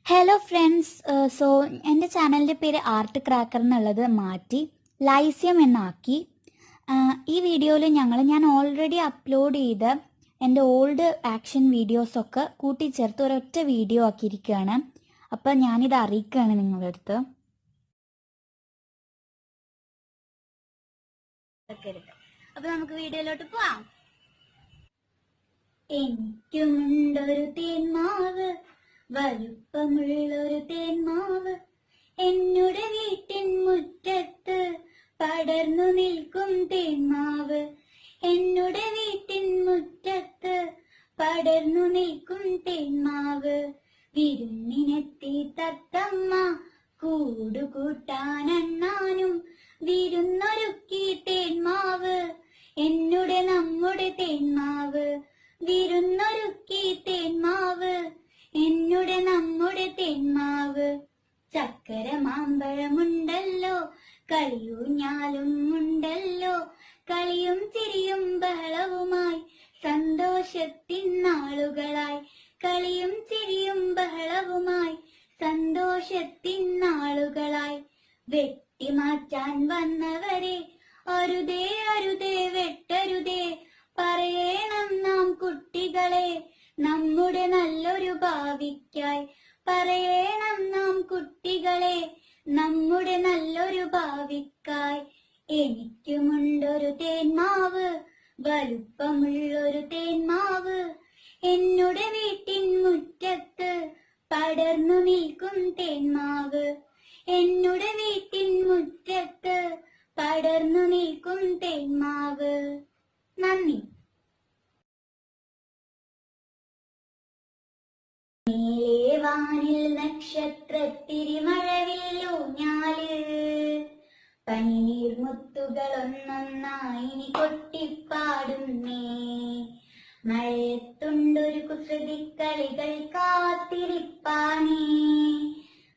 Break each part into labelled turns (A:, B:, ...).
A: Hello friends, so എൻ്റെ ചാനലിൻ്റെ പേര് ആർട്ട് ക്രാക്കർ എന്നുള്ളത് മാറ്റി ലൈസ്യം എന്നാക്കി. ഈ വീഡിയോയിൽ ഞാൻ ഓൾറെഡി അപ്ലോഡ് ചെയ്ത എൻ്റെ ഓൾഡ് ആക്ഷൻ വീഡിയോസൊക്കെ കൂട്ടിച്ചേർത്ത് ഒരൊറ്റ വീഡിയോ ആക്കിയിരിക്കുകയാണ്. അപ്പോൾ ഞാനിത് അറിയിക്കുകയാണ് നിങ്ങളുടെ അടുത്ത്. അപ്പോൾ നമുക്ക് വീഡിയോയിലോട്ട് പോവാം. എനിക്കുമുണ്ടൊരു തേന്മാവ്, വലുപ്പമുള്ളൊരു തേന്മാവ്, എന്നുടെ വീട്ടിൻ മുറ്റത്ത് പടർന്നു നിൽക്കും തേന്മാവ്, എന്നുടെ വീട്ടിൻ മുറ്റത്ത് പടർന്നു നിൽക്കും തേന്മാവ്. വിരുന്നിനെത്തി തത്തമ്മ കൂടുകൂട്ടാനെണ്ണാനും വിരുന്നൊരുക്കി തേന്മാവ്, എന്നുടെ നമ്മുടെ തേന്മാവ്. വിരുന്നൊരുക്കി തേന്മാവ്, എന്നുടെ നമ്മുടെ തേന്മാവ്. ചക്കര മാമ്പഴമുണ്ടല്ലോ, കളിയൂഞ്ഞാലും ഉണ്ടല്ലോ, കളിയും ചിരിയും ബഹളവുമായി സന്തോഷത്തിൻ നാളുകളായി. കളിയും ചിരിയും ബഹളവുമായി സന്തോഷത്തിൻ നാളുകളായി. വെട്ടിമാറ്റാൻ വന്നവരെ അരുതേ അരുതേ വെട്ടരുതേ, പറയണം നാം കുട്ടികളെ നമ്മുടെ നല്ലൊരു ഭാവിക്കായി. പറയണം നാം കുട്ടികളെ നമ്മുടെ നല്ലൊരു ഭാവിക്കായി. എനിക്കുമുണ്ടൊരു തേന്മാവ്, വലുപ്പമുള്ളൊരു തേന്മാവ്, എന്നുടെ വീട്ടിൻ മുറ്റത്ത് പടർന്നു നിൽക്കും തേന്മാവ്, എന്നുടെ വീട്ടിൻ മുറ്റത്ത് പടർന്നു നിൽക്കും തേന്മാവ്. നന്ദി. മേലെ വാനിൽ നക്ഷത്രത്തിരിമഴവില്ലൂഞ്ഞാല്, പനിനീർ മുത്തുകളൊന്നൊന്നായി കൊട്ടിപ്പാടുന്നേ. മഴയത്തുണ്ടൊരു കുസൃതിക്കളികൾ കാത്തിരിപ്പാനേ.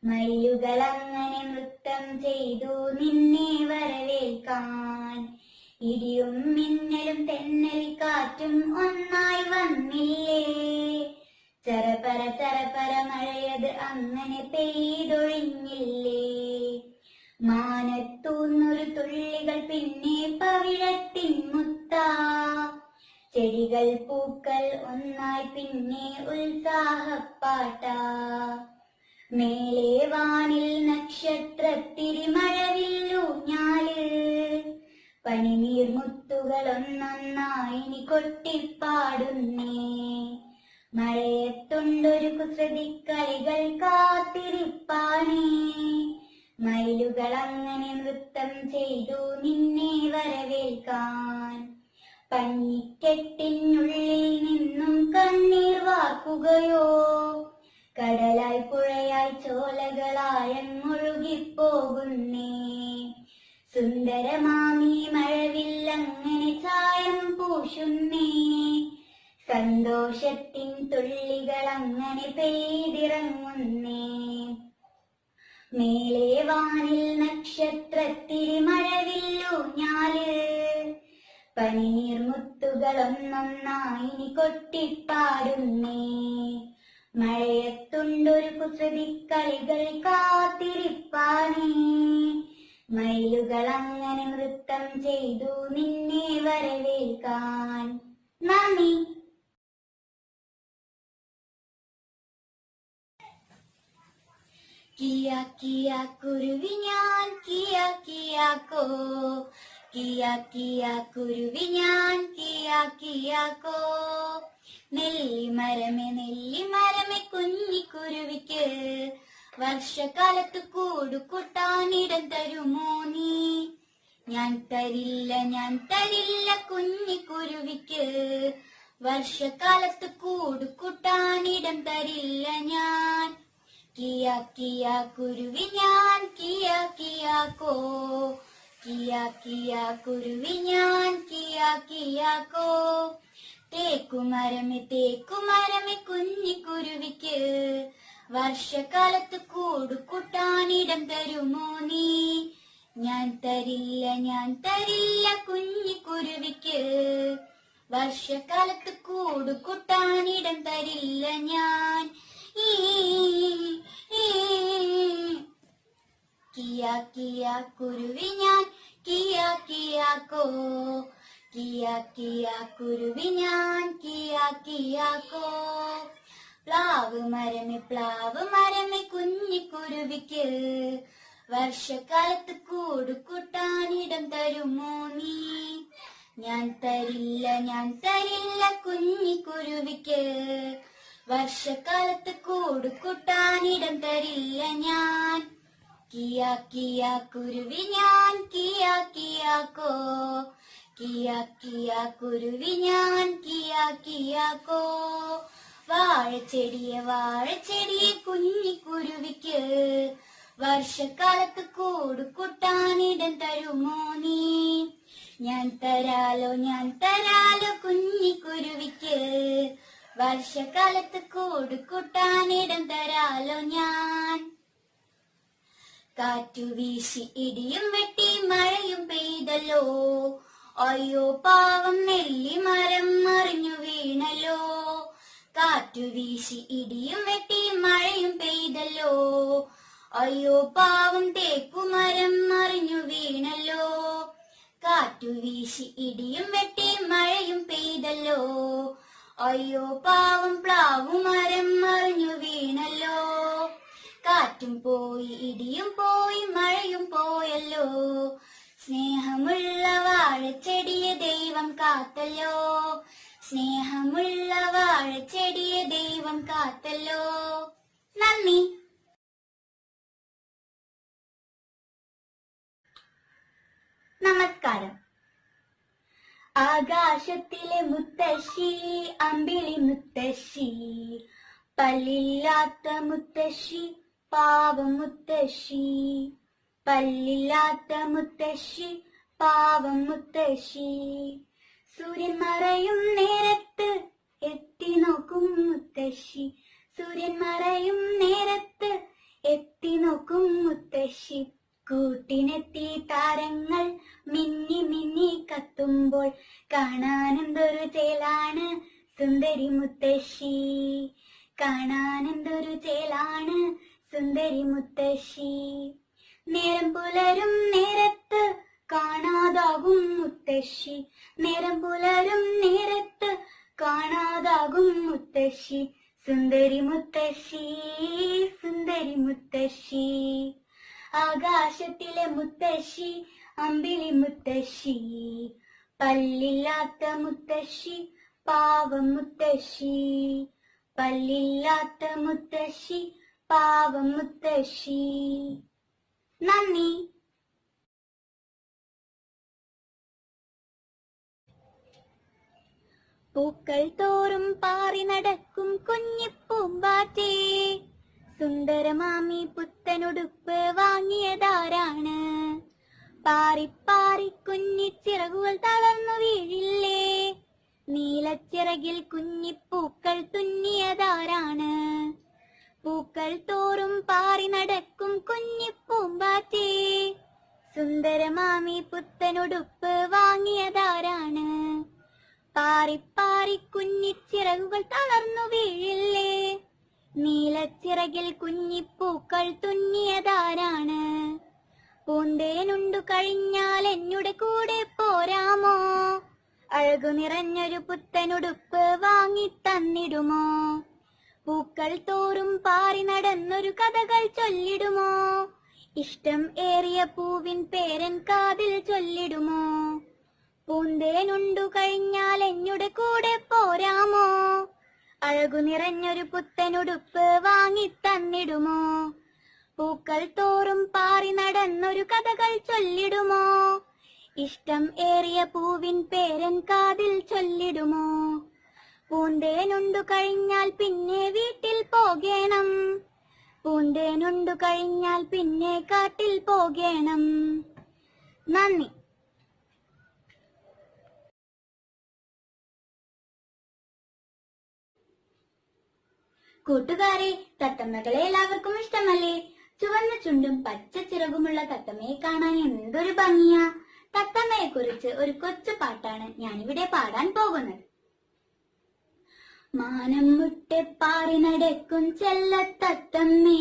A: മയിലുകളങ്ങനെ നൃത്തം ചെയ്തു നിന്നെ വരവേൽക്കാൻ. ഇടിയും മിന്നലും തെന്നൽ കാറ്റും ഒന്നായി വന്നില്ലേ. ചരപര ചരപര മഴയത് അങ്ങനെ പെയ്തൊഴിഞ്ഞില്ലേ. മാനത്തൂന്നൊരു തുള്ളികൾ പിന്നെ പവിഴത്തിൻ മുത്താ. ചെടികൾ പൂക്കൾ ഒന്നായി പിന്നെ ഉത്സാഹപ്പാട്ടാ. മേലെ വാനിൽ നക്ഷത്രത്തിരിമഴവില്ലൂഞ്ഞാല്, പനിനീർ മുത്തുകളൊന്നൊന്നായി കൊട്ടിപ്പാടുന്നേ. മഴയത്തുണ്ടൊരു കുസൃതിക്കളികൾ കാത്തിരിപ്പാനേ. മയിലുകളങ്ങനെ നൃത്തം ചെയ്തു നിന്നെ വരവേൽക്കാൻ. പഞ്ഞിക്കെട്ടിനുള്ളിൽ നിന്നും കണ്ണീർ വാർക്കുകയോ, കടലായി പുഴയായി ചോലകളായൊഴുകിപ്പോകുന്നേ. സുന്ദരമാമി മഴവില്ലങ്ങനെ ചായം പൂശുന്നേ. സന്തോഷത്തിൻ തുള്ളികൾ അങ്ങനെ പെയ്തിറങ്ങുന്നേ. മേലെ വാനിൽ നക്ഷത്രത്തിരിമഴവില്ലൂഞ്ഞാല്, പനിനീർ മുത്തുകളൊന്നൊന്നായി കൊട്ടിപ്പാടുന്നേ. മഴയത്തുണ്ടൊരു കുസൃതിക്കളികൾ കാത്തിരിപ്പാനേ. മയിലുകളങ്ങനെ നൃത്തം ചെയ്തു നിന്നെ വരവേൽക്കാൻ. നന്ദി. കിയ കിയ കുരുവി ഞാൻ കിയ കിയാക്കോ, കിയ കിയ കുരുവി ഞാൻ കിയ കിയാക്കോ. നെല്ലിമരമേ കുഞ്ഞിക്കുരുവിക്ക് വർഷകാലത്ത് കൂടുകൂട്ടാനിടം തരുമോ നീ? ഞാൻ തരില്ല കുഞ്ഞിക്കുരുവിക്ക് വർഷകാലത്ത് കൂടുകൂട്ടാനിടം തരില്ല ഞാൻ. കിയ കിയ കുരുവി ഞാൻ കിയ കിയാക്കോ, കിയ കിയ കുരുവി ഞാൻ കിയ കിയാക്കോ. തേക്കുമരമേ കുഞ്ഞിക്കുരുവിക്ക് വർഷകാലത്ത് കൂടുകൂട്ടാനിടം തരുമോ നീ? ഞാൻ തരില്ല കുഞ്ഞിക്കുരുവിക്ക് വർഷകാലത്ത് കൂടുകൂട്ടാനിടം തരില്ല ഞാൻ. ഈ ഈ കിയ കിയ കുരുവി ഞാൻ കിയ കിയ കോ കിയ കിയ കുരുവി ഞാൻ കിയ കിയ കോ പ്ലാവ് മരമേ കുഞ്ഞിക്കുരുവിക്ക് വർഷക്കാലത്ത് കൂട് കൂട്ടാനിടം തരുമോ നീ? ഞാൻ തരില്ല കുഞ്ഞിക്കുരുവിക്ക് വർഷക്കാലത്ത് കൂട് കൂട്ടാനിടം തരില്ല ഞാൻ. കിയ കിയ കുരുവി ഞാൻ കിയ കിയ കോ കിയ കിയ കുരുവി ഞാൻ കിയ കിയ കോ വാഴച്ചെടിയെ കുഞ്ഞിക്കുരുവിക്ക് വർഷക്കാലത്ത് കൂട് കൂട്ടാനിടം തരുമോ നീ? ഞാൻ തരാലോ കുഞ്ഞിക്കുരുവിക്ക് വർഷക്കാലത്ത് കൂട് കൂട്ടാനിടം തരാലോ ഞാൻ. കാറ്റു വീശി ഇടിയും വെട്ടി മഴയും പെയ്തല്ലോ, അയ്യോ പാവം നെല്ലിമരം മറിഞ്ഞു വീണല്ലോ. കാറ്റു വീശി ഇടിയും വെട്ടി മഴയും പെയ്തല്ലോ, അയ്യോ പാവം തേക്കുമരം മറിഞ്ഞു വീണല്ലോ. കാറ്റു വീശി ഇടിയും വെട്ടി മഴയും പെയ്തല്ലോ, അയ്യോ പാവം പ്ലാവുമരം മറിഞ്ഞു വീണല്ലോ. കാറ്റും പോയി ഇടിയും പോയി മഴയും പോയല്ലോ, സ്നേഹമുള്ള വാഴച്ചെടിയെ ദൈവം കാത്തല്ലോ, സ്നേഹമുള്ള വാഴച്ചെടിയെ ദൈവം കാത്തല്ലോ. നന്ദി. നമസ്കാരം. ആകാശത്തിലെ മുത്തശ്ശി, അമ്പിളി മുത്തശ്ശി, പല്ലില്ലാത്ത മുത്തശ്ശി, പാവം മുത്തശ്ശി, പല്ലില്ലാത്ത മുത്തശ്ശി, പാവം മുത്തശ്ശി. സൂര്യൻ മറയും നേരത്ത് എത്തി നോക്കും മുത്തശ്ശി, സൂര്യൻ മറയും നേരത്ത് എത്തി നോക്കും മുത്തശ്ശി. കൂട്ടിനെത്തി താരങ്ങൾ മിന്നി മിന്നി കത്തുമ്പോൾ കാണാനെന്തൊരു ചേലാണ് സുന്ദരി മുത്തശ്ശി, കാണാനെന്തൊരു ചേലാണ് സുന്ദരി മുത്തശ്ശി. നേരം പുലരും നേരത്ത് കാണാതാകും മുത്തശ്ശി, നേരം പുലരും നേരത്ത് കാണാതാകും മുത്തശ്ശി, സുന്ദരി മുത്തശ്ശി, സുന്ദരി മുത്തശ്ശി. ആകാശത്തിലെ മുത്തശ്ശി, അമ്പിളി മുത്തശ്ശി, പല്ലില്ലാത്ത മുത്തശ്ശി, പാവം മുത്തശ്ശി, പല്ലില്ലാത്ത മുത്തശ്ശി, പാവം മുത്തശ്ശി. നന്ദി. പൂക്കൾ തോറും പാറി നടക്കും കുഞ്ഞിപ്പൂമ്പാറ്റേ, സുന്ദരമാമി പുത്തനുടുപ്പ് വാങ്ങിയതാരാണ്? പാറി കുഞ്ഞിച്ചിറകുകൾ തളർന്നു വീഴില്ലേ, നീലച്ചിറകിൽ കുഞ്ഞിപ്പൂക്കൾ തുന്നിയതാരാണ്? പൂക്കൾ തോറും പാറി നടക്കും കുഞ്ഞിപ്പൂമ്പാറ്റേ, സുന്ദരമാമി പുത്തനുടുപ്പ് വാങ്ങിയതാരാണ്? പാറി കുഞ്ഞിച്ചിറകുകൾ തളർന്നു വീഴില്ലേ, നീലച്ചിറകിൽ കുഞ്ഞിപ്പൂക്കൾ തുന്നിയതാരാണ്? പൂന്തേനുണ്ടു കഴിഞ്ഞാൽ എന്നുടെ കൂടെ പോരാമോ? അഴകു നിറഞ്ഞൊരു പുത്തനുടുപ്പ് വാങ്ങി തന്നിടുമോ? പൂക്കൾ തോറും പാറി നടന്നൊരു കഥകൾ ചൊല്ലിടുമോ? ഇഷ്ടം ഏറിയ പൂവിൻ പേരൻ കാതിൽ ചൊല്ലിടുമോ? പൂന്തേനുണ്ടു കഴിഞ്ഞാൽ എന്നുടെ കൂടെ പോരാമോ? അഴകു നിറഞ്ഞൊരു പുത്തനുടുപ്പ് വാങ്ങി തന്നിടുമോ? പൂക്കൾ തോറും പാറി നടന്നൊരു കഥകൾ ചൊല്ലിടുമോ? ഇഷ്ടം ഏറിയ പൂവിൻ പേരൻ കാതിൽ ചൊല്ലിടുമോ? പൂന്തേനുണ്ടു കഴിഞ്ഞാൽ പിന്നെ വീട്ടിൽ പോകേണം, പൂന്തേനുണ്ടു കഴിഞ്ഞാൽ പിന്നെ കാട്ടിൽ പോകേണം. നന്ദി. കൂട്ടുകാരെ, തത്തമ്മകളെ എല്ലാവർക്കും ഇഷ്ടമല്ലേ? ചുവന്ന ചുണ്ടും പച്ച ചിറകുമുള്ള തത്തമ്മയെ കാണാൻ എന്തൊരു ഭംഗിയാ. തത്തമ്മയെ കുറിച്ച് ഒരു കൊച്ചു പാട്ടാണ് ഞാനിവിടെ പാടാൻ പോകുന്നത്. മാനം മുട്ടെ പാറി നടക്കും ചെല്ലത്തത്തമ്മേ,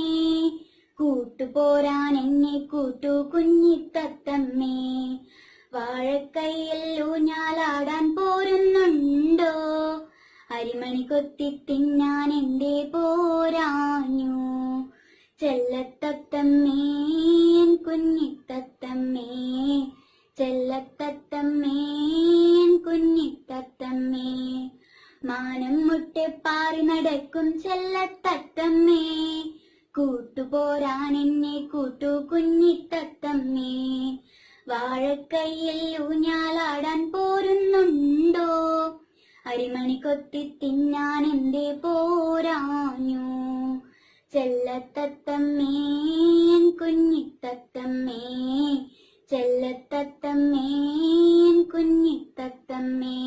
A: കൂട്ടുപോരാൻ എന്നെ കൂട്ടു കുഞ്ഞിത്തത്തമ്മേ. വാഴക്കൈയിൽ ഊഞ്ഞാലാടാൻ പോരുന്നുണ്ടോ, അരിമണി കൊത്തി തിന്നാൻ എന്തേ പോരാഞ്ഞു. ചെല്ലത്തത്തമ്മേ കുഞ്ഞിത്തത്തമ്മേ, ചെല്ലത്തത്തമ്മേ കുഞ്ഞിത്തത്തമ്മേ. മാനം മുട്ടെ പാറി നടക്കും ചെല്ലത്തത്തമ്മേ, കൂട്ടുപോരാൻ എന്നെ കൂട്ടു കുഞ്ഞിത്തത്തമ്മേ. വാഴക്കൈയിൽ ഊഞ്ഞാലാടാൻ പോരുന്നുണ്ടോ, അരിമണി കൊത്തി തിന്നാൻ എന്തേ പോരാഞ്ഞു. ചെല്ലത്തത്തമ്മേ കുഞ്ഞിത്തത്തമ്മേ, ചെല്ലത്തത്തമ്മേ കുഞ്ഞിത്തത്തമ്മേ.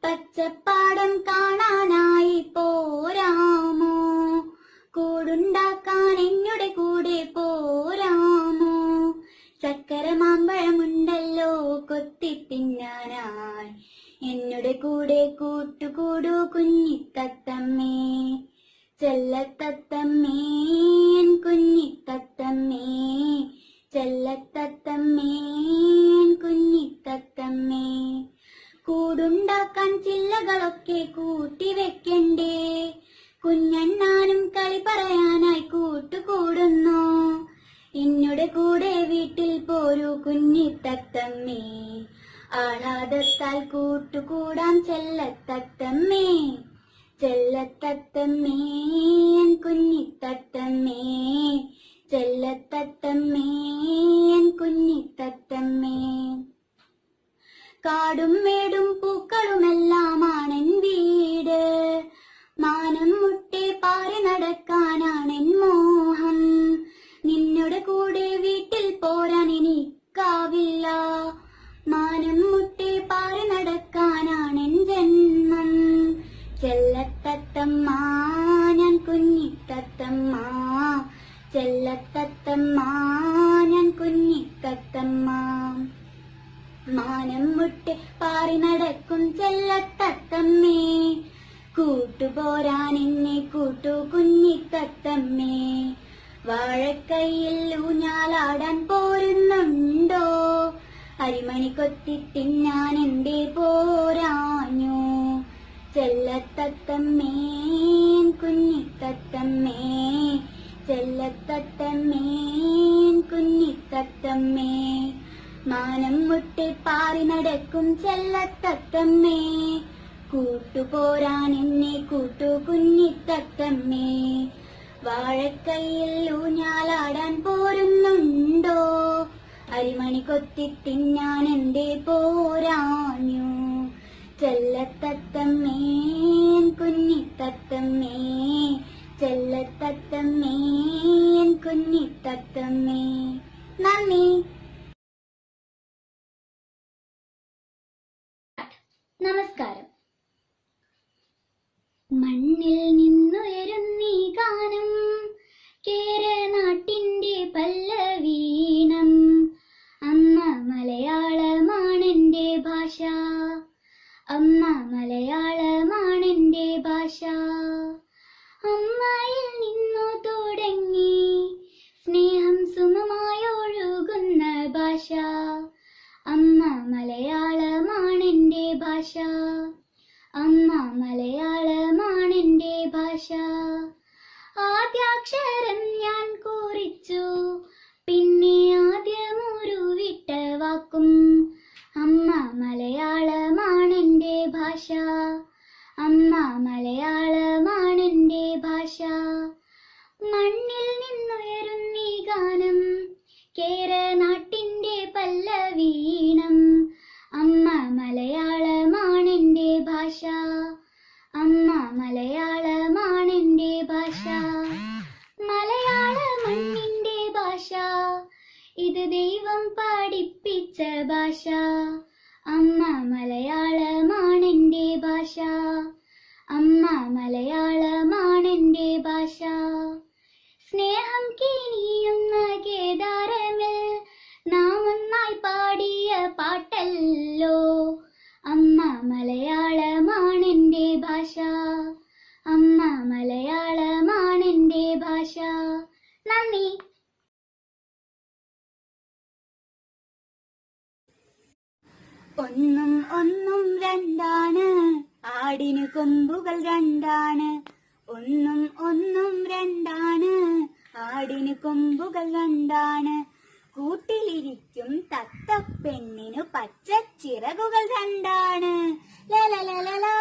A: പച്ചപ്പാടം കാണാനായി പോരാമോ, കൂടുണ്ടാക്കാൻ എന്നുടെ കൂടെ പോരാമോ. ചക്കര മാമ്പഴമുണ്ടല്ലോ കൊത്തി തിന്നാനായി, എന്നുടെ കൂടെ കൂട്ടുകൂടു കുഞ്ഞിത്തത്തമ്മേ. ചെല്ലത്തത്തമ്മേ കുഞ്ഞിത്തത്തമ്മേ, ചെല്ലത്തത്തമ്മേ കുഞ്ഞിത്തത്തമ്മേ. കൂടുണ്ടാക്കാൻ ചില്ലകളൊക്കെ കൂട്ടിവെക്കണ്ടേ, കുഞ്ഞണ്ണാനും കളി പറയാനായി കൂട്ടുകൂടുന്നു. എന്നുടെ കൂടെ വീട്ടിൽ പോരൂ കുഞ്ഞിത്തത്തമ്മേ, ആഹ്ലാദത്താൽ കൂട്ടുകൂടാൻ ചെല്ലത്തത്തമ്മേ. ചെല്ലത്തത്തമ്മേ കുഞ്ഞിത്തത്തമ്മേ, ചെല്ലത്തത്തമ്മേ കുഞ്ഞിത്തത്തമ്മേ. കാടും മേടും പൂക്കളുമെല്ലാമാണെൻ വീട്, മാനം മുട്ടെ പാറി നടക്കാനാണെൻ മോഹം. നിന്നുടെ കൂടെ വീട്ടിൽ പോരാൻ എനിക്കാവില്ല, മാനം മുട്ടെ പാറി നടക്കാനാണെൻ ജന്മം. ചെല്ലത്തത്തമ്മ ഞാൻ കുഞ്ഞിത്തത്തമ്മ, ചെല്ലത്തത്തമ്മ ഞാൻ കുഞ്ഞിത്തത്തമ്മ. മാനം മുട്ടെ പാറി നടക്കും ചെല്ലത്തത്തമ്മേ, കൂട്ടുപോരാൻ എന്നെ കൂട്ടു കുഞ്ഞിത്തത്തമ്മേ. വാഴക്കൈയിൽ ഊഞ്ഞാലാടാൻ പോരുന്നുണ്ടോ, അരിമണി കൊത്തി തിന്നാൻ എന്തേ പോരാഞ്ഞു. ചെല്ലത്തത്തമ്മേ കുഞ്ഞിത്തത്തമ്മേ, ചെല്ലത്തത്തമ്മേ കുഞ്ഞിത്തത്തമ്മേ. മാനം മുട്ടെ പാറി നടക്കും ചെല്ലത്തത്തമ്മേ, കൂട്ടുപോരാൻ എന്നെ കൂട്ടു കുഞ്ഞിത്തത്തമ്മേ. വാഴക്കൈയിൽ ഊഞ്ഞാലാടാൻ പോരുന്നുണ്ടോ, അരിമണി കൊത്തി തിന്നാൻ എന്തേ പോരാഞ്ഞു. ചെല്ലത്തത്തമ്മേ കുഞ്ഞിത്തത്തമ്മേ, ചെല്ലത്തത്തമ്മേ കുഞ്ഞിത്തത്തമ്മേ. നന്ദി. നമസ്കാരം. മണ്ണിൽ നിന്നുയരുന്നീ ഗാനം, കേരനാട്ടിന്റെ പല്ലവീണം. അമ്മ മലയാളമാണെന്റെ ഭാഷ, അമ്മ മലയാളമാണെന്റെ ഭാഷ. അമ്മയിൽ നിന്നു തുടങ്ങി സ്നേഹം സുമമായൊഴുകുന്ന ഭാഷ, അമ്മ മലയാളമാണെന്റെ ഭാഷ, അമ്മ മലയാളമാണെന്റെ ഭാഷ. ആദ്യാക്ഷരം ഞാൻ കുറിച്ചു, പിന്നെ ആദ്യമൊരുവിട്ട വാക്കും. അമ്മ മലയാളമാണെന്റെ ഭാഷ, അമ്മ മലയാളമാണെന്റെ ഭാഷ. മണ്ണിൽ നിന്നുയരുന്നീ ഗാനം, കേരനാട്ടിന്റെ പല്ലവീണം. അമ്മ മലയാളമാണെന്റെ ഭാഷ, അമ്മ മലയാളമാണെന്റെ ഭാഷ. മലയാള മണ്ണിന്റെ മലയാളമാണെന്റെ ഭാഷ, അമ്മ മലയാളമാണെന്റെ ഭാഷ. നന്ദി. ഒന്നും ഒന്നും രണ്ടാണ്, ആടിനു കൊമ്പുകൾ രണ്ടാണ്. ഒന്നും ഒന്നും രണ്ടാണ്, ആടിനു കൊമ്പുകൾ രണ്ടാണ്. കൂട്ടിലിരിക്കും തത്തപ്പെണ്ണിനു പച്ചച്ചിറകുകൾ രണ്ടാണ്. ലലലലലാ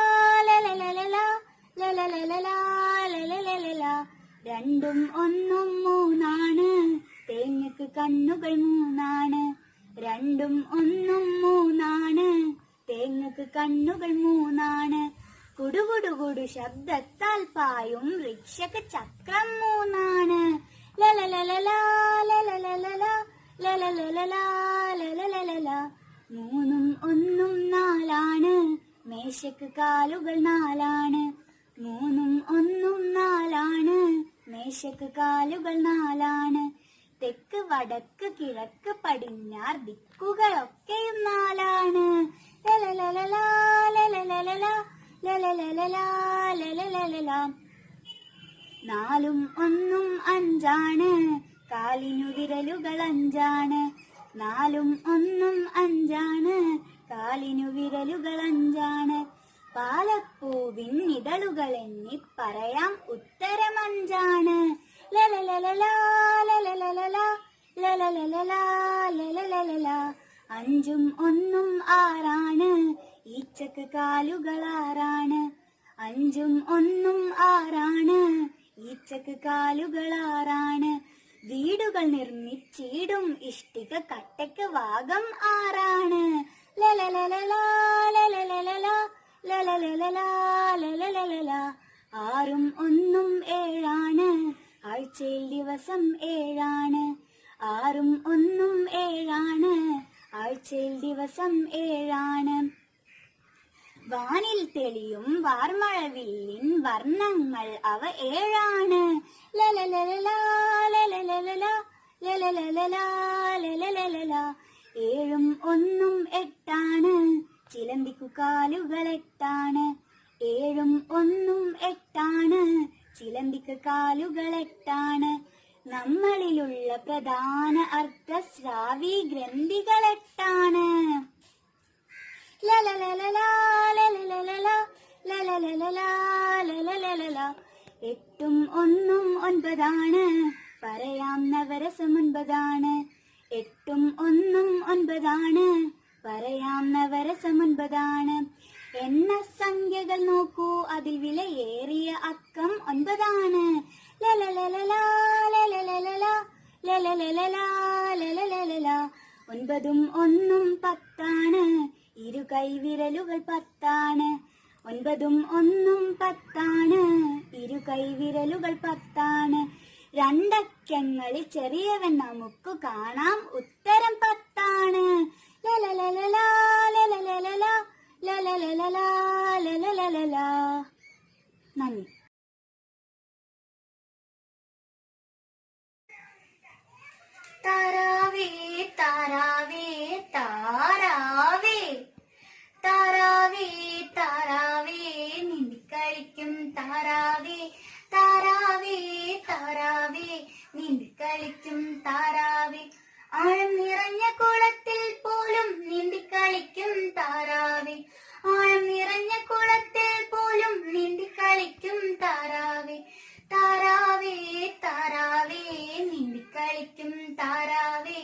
A: ലലലലലാ ലലലലലാ ലലലലലാ. രണ്ടും ഒന്നും മൂന്നാണ്, തേങ്ങക്ക് കണ്ണുകൾ മൂന്നാണ്. രണ്ടും ഒന്നും മൂന്നാണ്, തേങ്ങക്ക് കണ്ണുകൾ മൂന്നാണ്. കുടുകുടുകുടു ശബ്ദത്താൽ പായും റിക്ഷക്ക് ചക്രം മൂന്നാണ്. ലലലലലാ ലലലലലാ ലലലലലാ ലലലലലാ. മൂന്നും ഒന്നും നാലാണ്, മേശക്ക് കാലുകൾ നാലാണ്. മൂന്നും ഒന്നും നാലാണ്, മേശക്ക് കാലുകൾ നാലാണ്. തെക്ക് വടക്ക് കിഴക്ക് പടിഞ്ഞാർ ദിക്കുകളൊക്കെയും നാലാണ്. ലലലലലാ ലലലലലാ ലലലലലാ ലലലലലാ. നാലും ഒന്നും അഞ്ചാണ്, കാലിനു വിരലുകൾ അഞ്ചാണ്. നാലും ഒന്നും അഞ്ചാണ്, കാലിനു വിരലുകൾ അഞ്ചാണ്. പാലപ്പൂവിൻ ഇതളുകൾ എണ്ണി പറയാം ഉത്തരം അഞ്ചാണ്. ലലലലലാ ലലലലലാ ലലലലലാ ലലലലലാ. അഞ്ചും ഒന്നും ആറാണ്, ഈച്ചക്ക് കാലുകൾ ആറാണ്. അഞ്ചും ഒന്നും ആറാണ്, ഈച്ചക്ക് കാലുകൾ ആറാണ്. വീടുകൾ നിർമ്മിച്ചിടും ഇഷ്ടിക കട്ടയ്ക്ക് വാഗം ആറാണ്. ലലലലലാ ലലലലലാ ലലലലലാ ലലലലലാ. ആറും ഒന്നും ഏഴാണ്, ആഴ്ചയിൽ ദിവസം ഏഴാണ്. ആറും ഒന്നും ഏഴാണ്, ആഴ്ചയിൽ ദിവസം ഏഴാണ്. വാനിൽ തെളിയും വാർമഴവില്ലിൻ വർണ്ണങ്ങൾ അവ ഏഴാണ്. ലലലലലാ ലലലലലാ ലലലലലാ ലലലലലാ. ഏഴും ഒന്നും എട്ടാണ്, ചിലന്തിക്കു കാലുകൾ എട്ടാണ്. ഏഴും ഒന്നും എട്ടാണ്, ചിലന്തിക്ക് കാലുകൾ എട്ടാണ്. നമ്മളിലുള്ള പ്രധാന അർത്ഥസ്രാവി ഗ്രന്ഥികൾ എട്ടാണ്. ലലലലലാ ലലലലലാ ലലലലലാ ലലലലലാ. എട്ടും ഒന്നും ഒൻപതാണ്, പറയാം നവരസം ഒൻപതാണ്. എട്ടും ഒന്നും ഒൻപതാണ്, പറയാം നവരസം ഒൻപതാണ്. എണ്ണ സംഖ്യകൾ നോക്കൂ, അതിൽ വിലയേറിയ അക്കം ഒൻപതാണ്. ലലലലലാ ലലലലലാ ലലലലലാ ലലലലലാ. ഒൻപതും ഒന്നും പത്താണ്, ഇരു കൈവിരലുകൾ പത്താണ്. ഒൻപതും ഒന്നും പത്താണ്, ഇരു കൈവിരലുകൾ പത്താണ്. രണ്ടക്കങ്ങളിൽ ചെറിയവൻ നമുക്ക് കാണാം ഉത്തരം പത്താണ്. ലലലലലാ ലലലലലാ ലലലലലാ ലലലലലാ. നന്ദി. താരാവേ താരാവേ താരാവേ താരാവേ താരാവേ നീന്തിക്കളിക്കും താരാവേ. താരാവേ താരാവേ നീന്തിക്കളിക്കും താരാവേ. ആഴം നിറഞ്ഞ കുളത്തിൽ പോലും നീന്തിക്കളിക്കും താരാവേ. ആഴം നിറഞ്ഞ കുളത്തിൽ പോലും നീന്തിക്കളിക്കും താരാവേ. താരാവേ താരാവേ നീന്തിക്കളിക്കും താരാവേ.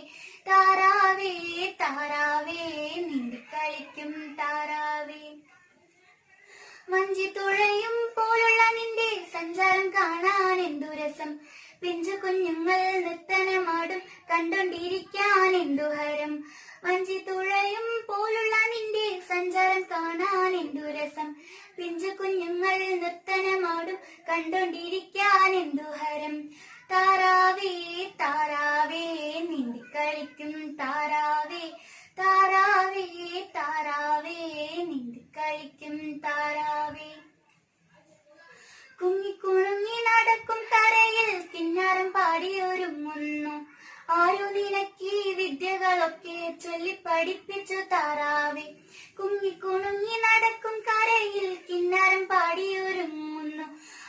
A: താരാവേ താരാവേ നീന്തിക്കളിക്കും താരാവേ. വഞ്ചി തുഴയും പോലുള്ള നിന്റെ സഞ്ചാരം കാണാൻ എന്തു രസം. പിഞ്ചു കുഞ്ഞുങ്ങൾ നൃത്തനമാടും കണ്ടോണ്ടിരിക്കാൻ എന്തു ഹരം. വഞ്ചി തുഴയും പോലുള്ള നിന്റെ സഞ്ചാരം കാണാൻ എന്തു രസം. പിഞ്ചു കുഞ്ഞുങ്ങൾ നൃത്തനമാടും കണ്ടോണ്ടിരിക്കാൻ എന്തു ഹരം. താരാവേ താരാവേ നീന്തിക്കളിക്കും താരാവേ. താരാവേ താരാവേ നീന്തിക്കളിക്കും താരാവേ. കുങ്ങിക്കുണുങ്ങി നടക്കും കരയിൽ കിന്നാരം പാടിയൊരുങ്ങുന്നു. ആരു നിനക്ക് ഈ വിദ്യകളൊക്കെ ചൊല്ലിപ്പഠിപ്പിച്ചു താറാവേ. കുഞ്ഞിക്കുണുങ്ങി നടക്കും കരയിൽ കിന്നാരം പാടിയൊരുങ്ങുന്നു.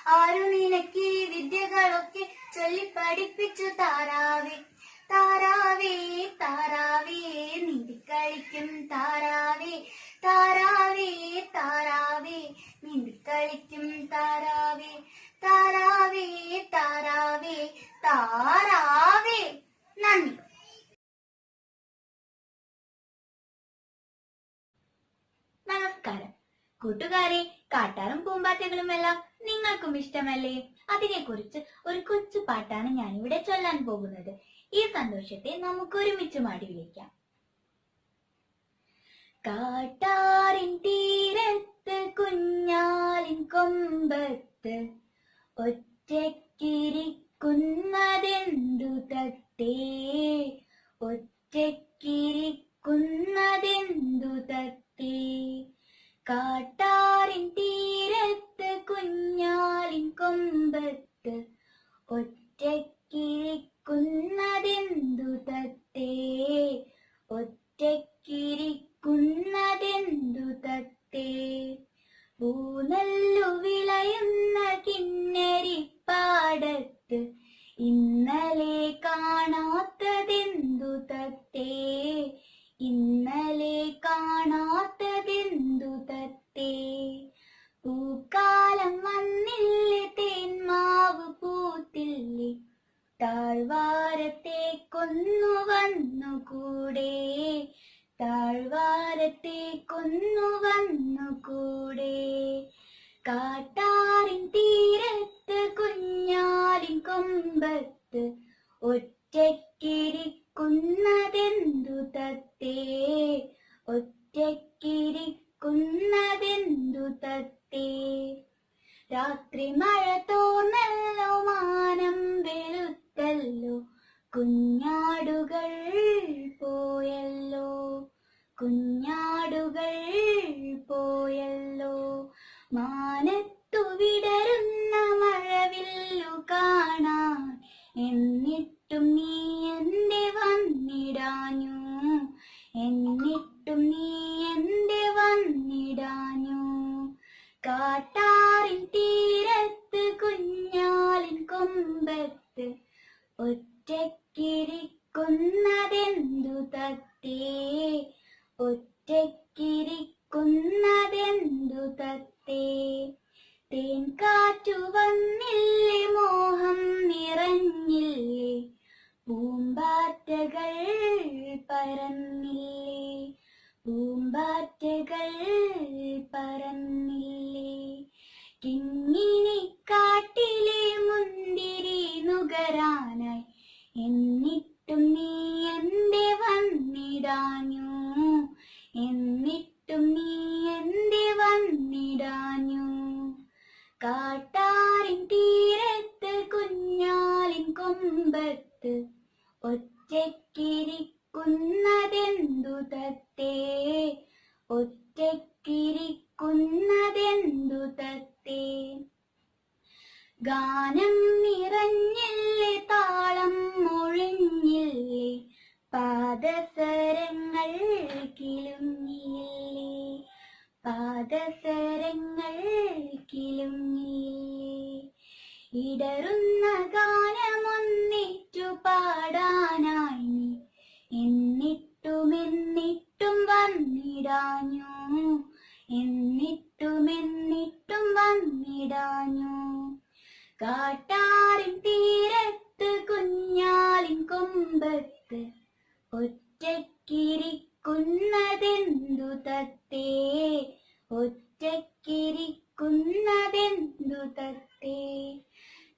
A: ആരു നിനക്ക് ഈ വിദ്യകളൊക്കെ ചൊല്ലിപ്പഠിപ്പിച്ചു താറാവേ. താറാവേ താറാവേ നീന്തിക്കളിക്കും താറാവേ. താറാവേ താറാവേ നീന്തിക്കളിക്കും താറാവേ. താറാവേ താറാവേ താറാവേ. നന്ദി. നമസ്കാരം കൂട്ടുകാരെ, കാട്ടാറും പൂമ്പാറ്റകളും എല്ലാം നിങ്ങൾക്കും ഇഷ്ടമല്ലേ? അതിനെക്കുറിച്ച് ഒരു കൊച്ചു പാട്ടാണ് ഞാനിവിടെ ചൊല്ലാൻ പോകുന്നത്. ഈ സന്തോഷത്തെ നമുക്ക് ഒരുമിച്ച് മാടി വിളിക്കാം. കാട്ടാറിൻ തീരത്ത് കുഞ്ഞാലിൻ കൊമ്പത്ത് ഒറ്റയ്ക്കിരിക്കുന്നതെന്തു തത്തേ. ഒറ്റയ്ക്കിരിക്കുന്നതെന്തു തത്തേ. കാട്ടാറിൻ തീരത്ത് കുഞ്ഞാലിൻ കൊമ്പത്ത് ഒറ്റയ്ക്കിരിക്കുന്നതെന്തു തത്തേ. ഒറ്റയ്ക്കിരിക്കുന്നതെന്തു തത്തേ. പൂനല്ലു വിളയുന്ന കിന്നരിപ്പാടത്ത് ഇന്നലെ കാണാത്തതെന്തു തത്തേ. ഇന്നലെ കാണാത്തതെന്തു തത്തേ. പൂക്കാലം വന്നില്ലേ, തേന്മാവ് പൂത്തില്ലേ, താഴ്വാരത്തേക്കൊന്നു വന്നുകൂടെ. താഴ്വാരത്തേക്കൊന്നു വന്നുകൂടെ. കാട്ടാറിൻ തീരത്ത് കുഞ്ഞാലിൻ കൊമ്പത്ത് ഒറ്റയ്ക്കിരിക്കുന്നതെന്തു തത്തേ. ഒറ്റയ്ക്കിരിക്കുന്നതെന്തു തത്തേ. രാത്രി മഴ തോന്നല്ലോ, മാനം വെളുത്തല്ലോ, കുഞ്ഞാടുകൾ പോയല്ലോ. കുഞ്ഞാടുകൾ പോയല്ലോ. മാനത്തു വിടരുന്ന മഴവില്ലു കാണാൻ എന്നിട്ടും നീ എന്റെ വന്നിടാഞ്ഞു. എന്നിട്ടും നീ എന്റെ വന്നിടാഞ്ഞു. കാട്ടാറിൻ തീരത്ത് കുഞ്ഞാലിൻ കൊമ്പത്ത് ഒറ്റയ്ക്കിരിക്കുന്നതെന്തു തത്തേ. ഒറ്റയ്ക്കിരിക്കുന്നതെന്തു തത്തേ. തേൻ കാറ്റു വന്നില്ലേ, മോഹം നിറഞ്ഞില്ലേ, പൂമ്പാറ്റകൾ പറന്നില്ലേ. പൂമ്പാറ്റകൾ പറന്നില്ലേ. കിങ്ങിണിക്കാട്ടിലെ മുന്തിരി നുകരാനായി എന്നിട്ടും നീ എന്റെ വന്നിടാഞ്ഞു. എന്നിട്ടും നീ എന്റെ വന്നിടാഞ്ഞു. കാട്ടാറിൻ തീരത്ത് കുഞ്ഞാലിൻ കൊമ്പത്ത് ഒറ്റയ്ക്കിരിക്കുന്നതെന്തു തത്തേ. ഒറ്റയ്ക്കിരിക്കുന്നതെന്തു തത്തേ. ഗാനം നിറഞ്ഞില്ലേ, താളം മൊഴിഞ്ഞില്ലേ, പാദസരങ്ങൾ കിലുങ്ങിയില്ലേ. പാദസരങ്ങൾ കിലുങ്ങിയില്ലേ. ഇടറുന്ന ഗാനമൊന്നിറ്റു പാടാനായി നീ എന്നിട്ടും വന്നിടാഞ്ഞു. എന്നിട്ടും വന്നിടാഞ്ഞു. കാട്ടാറിൻ തീരത്ത് കുഞ്ഞാലിൻ കൊമ്പത്ത് ഒറ്റയ്ക്കിരിക്കുന്നതെന്തു തത്തേ. ഒറ്റയ്ക്കിരിക്കുന്നതെന്തു തത്തേ.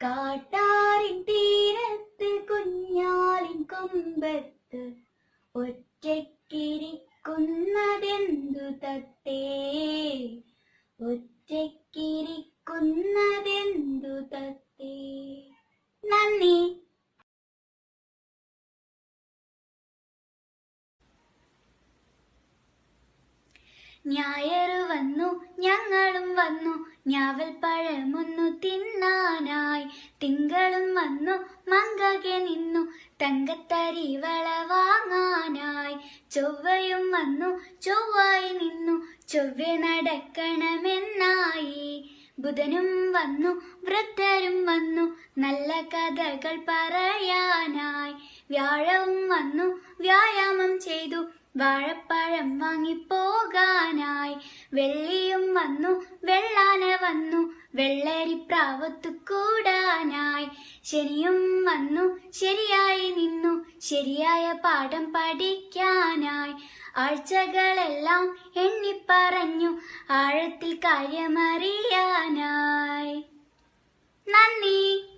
A: കാട്ടാറിൻ തീരത്ത് കുഞ്ഞാലിൻ കൊമ്പത്ത് ഒറ്റയ്ക്കിരിക്കുന്നതെന്തു തത്തേ. ഒറ്റയ്ക്കിരിക്കുന്നതെന്തു തത്തേ. നന്ദി. ഞായറ് വന്നു ഞങ്ങളും വന്നു, ഞാവൽ പഴമൊന്നു തിന്നാനായി. തിങ്കളും വന്നു മങ്കകെ നിന്നു തങ്കത്തരിവള വാങ്ങാനായി. ചൊവ്വയും വന്നു ചൊവ്വായി നിന്നു ചൊവ്വെ നടക്കണമെന്നായി. ബുധനും വന്നു വൃദ്ധരും വന്നു നല്ല കഥകൾ പറയാനായി. വ്യാഴവും വന്നു വ്യായാമം ചെയ്തു വാഴപ്പഴം വാങ്ങിപ്പോകാനായി. വെള്ളിയും വന്നു വെള്ളാന വന്നു വെള്ളരിപ്രാവത്തു കൂടാനായി. ശനിയും വന്നു ശരിയായി നിന്നു ശരിയായ പാഠം പഠിക്കാനായി. ആഴ്ചകളെല്ലാം എണ്ണിപ്പറഞ്ഞു ആഴത്തിൽ കാര്യമറിയാനായി. നന്ദി.